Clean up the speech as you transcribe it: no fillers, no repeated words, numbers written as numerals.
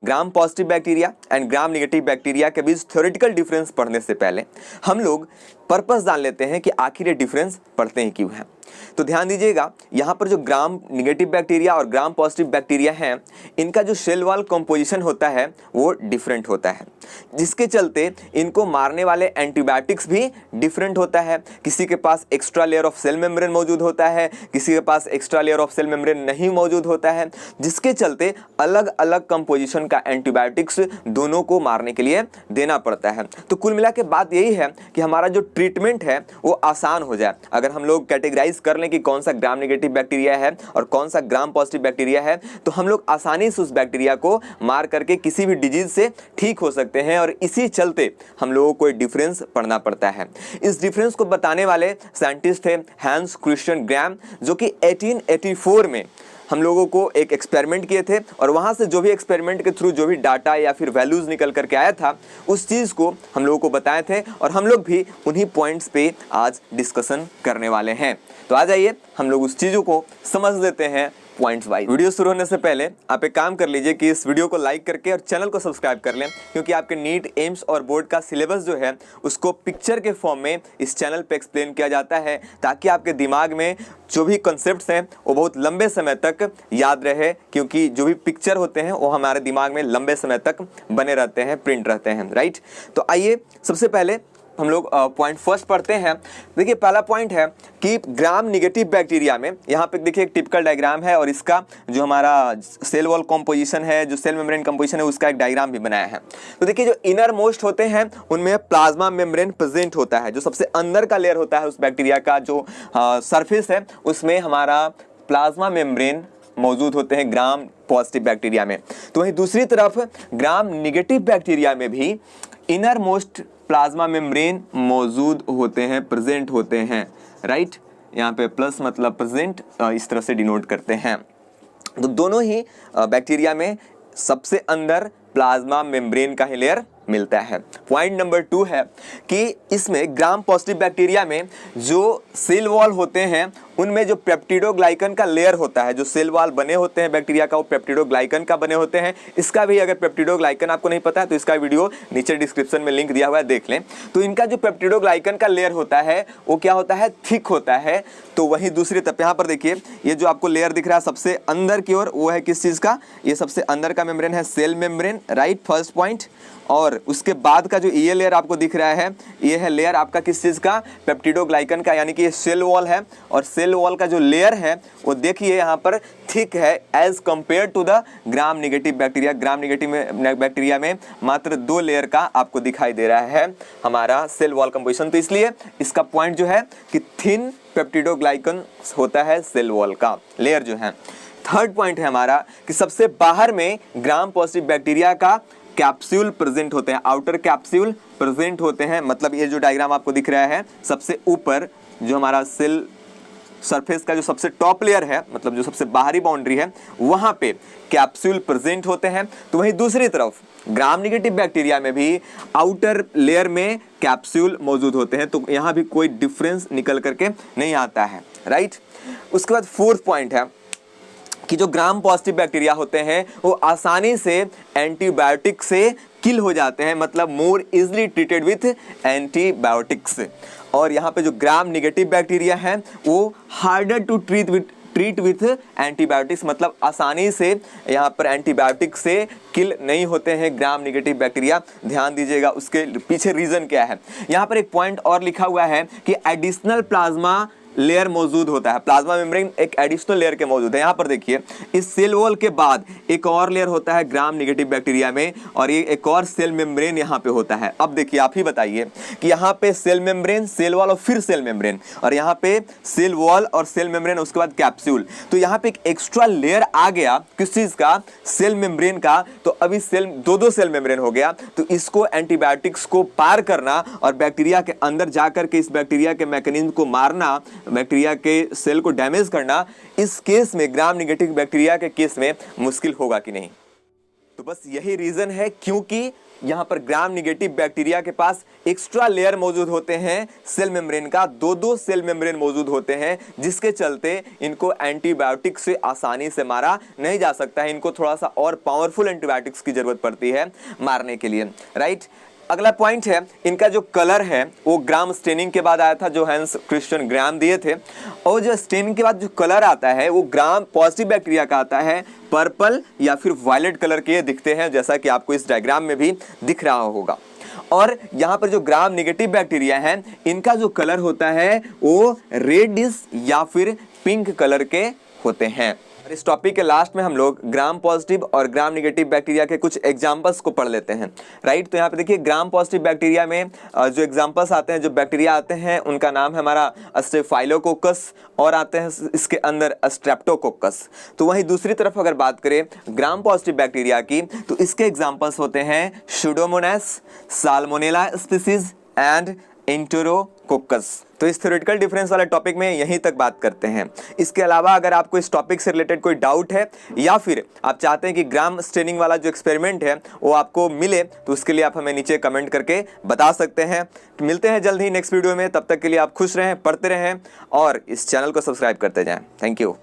Gram positive bacteria and gram negative bacteria के बीच theoretical difference पढ़ने से पहले हम लोग पर्पस जान लेते हैं कि आखिर ये डिफरेंस पढ़ते हैं क्यों है। तो ध्यान दीजिएगा, यहाँ पर जो ग्राम नेगेटिव बैक्टीरिया और ग्राम पॉजिटिव बैक्टीरिया हैं, इनका जो सेल वॉल कंपोजिशन होता है वो डिफरेंट होता है, जिसके चलते इनको मारने वाले एंटीबायोटिक्स भी डिफरेंट होता है। किसी के पास extra layer of cell membrane मौजूद होता है, किसी के पास extra layer of cell membrane नहीं मौजूद होता है, जिसके चलते अलग अलग कंपोजिशन का एंटीबायोटिक्स दोनों को मारने के लिए देना पड़ता है। तो कुल मिला के बात यही है कि हमारा जो ट्रीटमेंट है वो आसान हो जाए। अगर हम लोग कैटेगराइज कर लें कि कौन सा ग्राम नेगेटिव बैक्टीरिया है और कौन सा ग्राम पॉजिटिव बैक्टीरिया है, तो हम लोग आसानी से उस बैक्टीरिया को मार करके किसी भी डिजीज से ठीक हो सकते हैं। और इसी चलते हम लोगों को डिफरेंस पढ़ना पड़ता है। इस डिफरेंस को बताने वाले साइंटिस्ट थे हैंस क्रिश्चियन ग्राम, जो कि 1884 में हम लोगों को एक एक्सपेरिमेंट किए थे और वहाँ से जो भी एक्सपेरिमेंट के थ्रू जो भी डाटा या फिर वैल्यूज़ निकल करके आया था, उस चीज़ को हम लोगों को बताए थे और हम लोग भी उन्हीं पॉइंट्स पे आज डिस्कशन करने वाले हैं। तो आ जाइए हम लोग उस चीज़ों को समझ लेते हैं पॉइंट्स वाइज। वीडियो शुरू होने से पहले आप एक काम कर लीजिए कि इस वीडियो को लाइक करके और चैनल को सब्सक्राइब कर लें, क्योंकि आपके नीट, एम्स और बोर्ड का सिलेबस जो है उसको पिक्चर के फॉर्म में इस चैनल पे एक्सप्लेन किया जाता है, ताकि आपके दिमाग में जो भी कॉन्सेप्ट्स हैं वो बहुत लंबे समय तक याद रहे, क्योंकि जो भी पिक्चर होते हैं वो हमारे दिमाग में लंबे समय तक बने रहते हैं, प्रिंट रहते हैं, राइट। तो आइए सबसे पहले हम लोग पॉइंट फर्स्ट पढ़ते हैं। देखिए पहला पॉइंट है कि ग्राम नेगेटिव बैक्टीरिया में, यहाँ पे देखिए एक टिपिकल डायग्राम है और इसका जो हमारा सेल वॉल कंपोजिशन है, जो सेल मेम्ब्रेन कंपोजिशन है, उसका एक डायग्राम भी बनाया है। तो देखिए जो इनर मोस्ट होते हैं उनमें प्लाज्मा मेम्ब्रेन प्रेजेंट होता है। जो सबसे अंदर का लेयर होता है उस बैक्टीरिया का जो सरफेस है, उसमें हमारा प्लाज्मा मेम्ब्रेन मौजूद होते हैं ग्राम पॉजिटिव बैक्टीरिया में। तो वहीं दूसरी तरफ ग्राम नेगेटिव बैक्टीरिया में भी इनर मोस्ट प्लाज्मा मेम्ब्रेन मौजूद होते हैं, प्रेजेंट होते हैं, राइट। यहाँ पे प्लस मतलब प्रेजेंट इस तरह से डिनोट करते हैं। तो दोनों ही बैक्टीरिया में सबसे अंदर प्लाज्मा मेम्ब्रेन का ही लेयर मिलता है। पॉइंट नंबर 2 है कि इसमें ग्राम पॉजिटिव बैक्टीरिया में जो सेल वॉल होते हैं उनमें जो पेप्टिडोग्लाइकन का लेयर होता है, जो सेल वॉल बने होते हैं बैक्टीरिया का, वो पेप्टिडोग्लाइकन का बने होते हैं। इसका भी अगर पेप्टिडोग्लाइकन आपको नहीं पता है तो इसका वीडियो नीचे डिस्क्रिप्शन में लिंक दिया हुआ है, देख लें। तो इनका जो पेप्टिडोग्लाइकन का लेयर होता है वो क्या होता है, थिक होता है। तो वहीं दूसरी तरफ यहाँ पर देखिए ये जो आपको लेयर दिख रहा है सबसे अंदर की ओर, वो है किस चीज़ का, ये सबसे अंदर का मेम्ब्रेन है cell membrane, right, first point. और उसके बाद का जो ये लेयर आपको दिख रहा है, ये है लेयर आपका किस चीज़ का, पेप्टिडोग्लाइकन का, यानी कि ये सेल वॉल है। और सेल वॉल का जो लेयर है वो देखिए यहाँ पर थिक है as compared to the gram negative bacteria. Gram negative bacteria में मात्र 2 लेयर का आपको दिखाई दे रहा है हमारा सेल वॉल कंपोजिशन। तो इसलिए इसका पॉइंट जो है कि थिन पेप्टिडोग्लाइकन होता है सेल वॉल का लेयर जो है। थर्ड पॉइंट है हमारा कि सबसे बाहर में ग्राम पॉजिटिव बैक्टीरिया का कैप्सूल प्रेजेंट होते हैं, आउटर कैप्सूल प्रेजेंट होते हैं। मतलब ये जो डायग्राम आपको दिख रहा है, सबसे ऊपर जो हमारा सेल सरफेस का जो सबसे टॉप लेयर है, मतलब जो सबसे बाहरी बाउंड्री है, वहां पे कैप्सूल प्रेजेंट होते हैं। तो वहीं दूसरी तरफ ग्राम नेगेटिव बैक्टीरिया में भी आउटर लेयर में कैप्सूल मौजूद होते हैं। तो यहाँ भी कोई डिफरेंस निकल करके नहीं आता है, राइट। उसके बाद फोर्थ पॉइंट है कि जो ग्राम पॉजिटिव बैक्टीरिया होते हैं वो आसानी से एंटीबायोटिक से किल हो जाते हैं, मतलब more easily treated with antibiotics. और यहाँ पे जो ग्राम नेगेटिव बैक्टीरिया है वो harder to treat with antibiotics, मतलब आसानी से यहाँ पर एंटीबायोटिक से किल नहीं होते हैं ग्राम नेगेटिव बैक्टीरिया। ध्यान दीजिएगा उसके पीछे रीजन क्या है। यहाँ पर एक पॉइंट और लिखा हुआ है कि एडिशनल प्लाज्मा लेयर मौजूद होता है, प्लाज्मा मेम्ब्रेन एक एडिशनल लेयर के मौजूद है। यहाँ पर देखिए इस सेल वॉल के बाद एक और लेयर होता है ग्राम नेगेटिव बैक्टीरिया में, और ये एक और सेल मेम्ब्रेन यहाँ पे होता है। अब देखिए आप ही बताइए कि यहाँ पे सेल मेम्ब्रेन, सेल वॉल और फिर सेल मेम्ब्रेन, और यहाँ पे सेल वॉल और सेल मेम्ब्रेन, उसके बाद कैप्सूल। तो यहाँ पे एक एक्स्ट्रा लेयर आ गया किस चीज का, सेल मेम्ब्रेन का। तो अभी सेल दो सेल मेम्ब्रेन हो गया। तो इसको एंटीबायोटिक्स को पार करना और बैक्टीरिया के अंदर जाकर के इस बैक्टीरिया के मैकेनिज्म को मारना, बैक्टीरिया के सेल को डैमेज करना, इस केस में ग्राम नेगेटिव बैक्टीरिया के केस में मुश्किल होगा कि नहीं। तो बस यही रीजन है क्योंकि यहाँ पर ग्राम निगेटिव बैक्टीरिया के पास एक्स्ट्रा लेयर मौजूद होते हैं सेल मेम्ब्रेन का, दो सेल मेम्ब्रेन मौजूद होते हैं, जिसके चलते इनको एंटीबायोटिक से आसानी से मारा नहीं जा सकता है। इनको थोड़ा सा और पावरफुल एंटीबायोटिक्स की जरूरत पड़ती है मारने के लिए, राइट। अगला पॉइंट है, इनका जो कलर है वो ग्राम स्टेनिंग के बाद आया था, जो हैंस क्रिश्चियन ग्राम दिए थे। और जो स्टेनिंग के बाद जो कलर आता है वो ग्राम पॉजिटिव बैक्टीरिया का आता है पर्पल या फिर वायलेट कलर के दिखते हैं, जैसा कि आपको इस डायग्राम में भी दिख रहा होगा। और यहाँ पर जो ग्राम निगेटिव बैक्टीरिया है इनका जो कलर होता है वो रेडिश या फिर पिंक कलर के होते हैं। इस टॉपिक के लास्ट में हम लोग ग्राम पॉजिटिव और ग्राम निगेटिव बैक्टीरिया के कुछ एग्जांपल्स को पढ़ लेते हैं, राइट। तो यहाँ पे देखिए ग्राम पॉजिटिव बैक्टीरिया में जो एग्जांपल्स आते हैं, जो बैक्टीरिया आते हैं उनका नाम है हमारा स्टेफाइलोकोकस और आते हैं इसके अंदर स्ट्रेप्टोकोकस। तो वहीं दूसरी तरफ अगर बात करें ग्राम पॉजिटिव बैक्टीरिया की, तो इसके एग्जाम्पल्स होते हैं Pseudomonas, salmonella species and enterococcus. तो इस थ्योरेटिकल डिफरेंस वाले टॉपिक में यहीं तक बात करते हैं। इसके अलावा अगर आपको इस टॉपिक से रिलेटेड कोई डाउट है या फिर आप चाहते हैं कि ग्राम स्टेनिंग वाला जो एक्सपेरिमेंट है वो आपको मिले, तो उसके लिए आप हमें नीचे कमेंट करके बता सकते हैं। मिलते हैं जल्द ही नेक्स्ट वीडियो में, तब तक के लिए आप खुश रहें, पढ़ते रहें और इस चैनल को सब्सक्राइब करते जाएं। Thank you.